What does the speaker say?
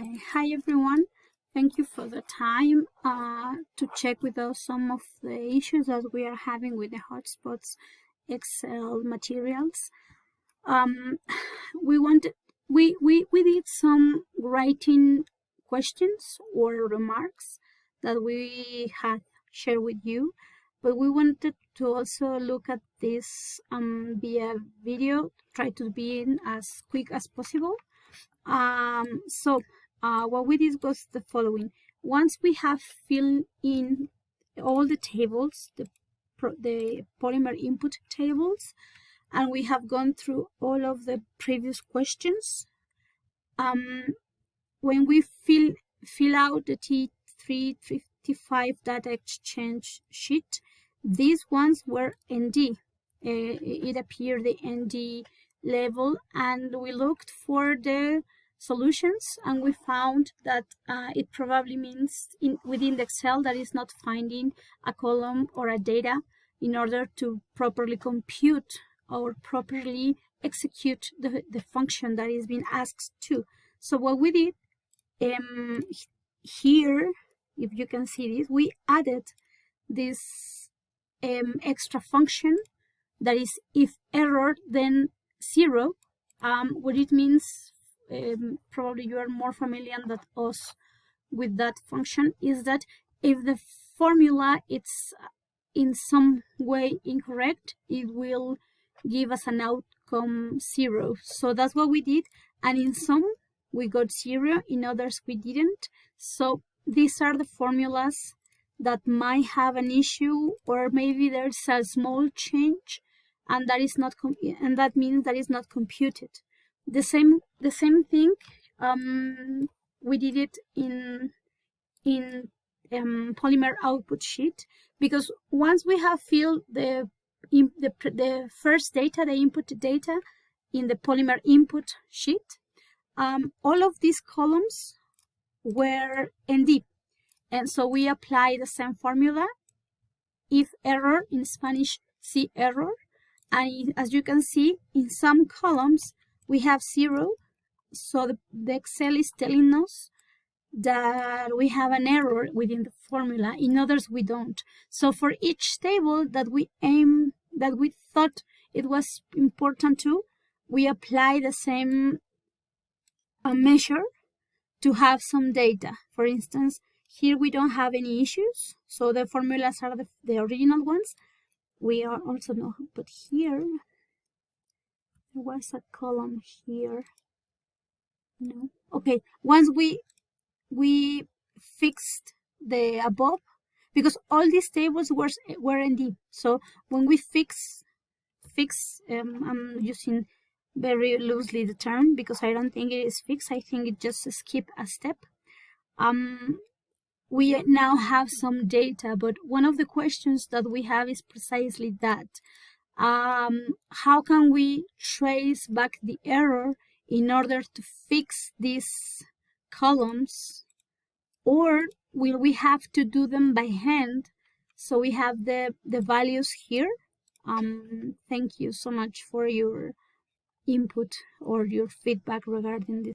Hi everyone, thank you for the time to check with us some of the issues that we are having with the hotspots Excel materials. We did some writing questions or remarks that we had shared with you, but we wanted to also look at this via video, try to be as quick as possible. What we did was the following. Once we have filled in all the tables, the polymer input tables, and we have gone through all of the previous questions, when we fill out the T3.2 data exchange sheet, these ones were ND. It appeared the ND level, and we looked for the solutions, and we found that it probably means within the Excel that is not finding a column or a data in order to properly compute or properly execute the function that is being asked to. So what we did here, if you can see this, we added this extra function that is if error then 0. What it means, probably you are more familiar than us with that function, is that if the formula is in some way incorrect, it will give us an outcome 0. So that's what we did, and in some we got 0, in others we didn't. So these are the formulas that might have an issue, or maybe there's a small change, and that is not and that means that is not computed. The same thing. We did it in polymer output sheet, because once we have filled the first data, the input data in the polymer input sheet, all of these columns were ND, and so we apply the same formula, if error, in Spanish C error, and as you can see, in some columns we have 0, so the Excel is telling us that we have an error within the formula. In others we don't. So for each table that we thought it was important to, we apply the same measure to have some data. For instance, here we don't have any issues, so the formulas are the original ones. We are also know, but here there was a column here. No, okay. Once we fixed the above, because all these tables were ND. So when we fix, I'm using very loosely the term because I don't think it is fixed. I think it just skip a step. We now have some data, but one of the questions that we have is precisely that. How can we trace back the error in order to fix these columns, or will we have to do them by hand? So we have the values here. Thank you so much for your input or your feedback regarding this.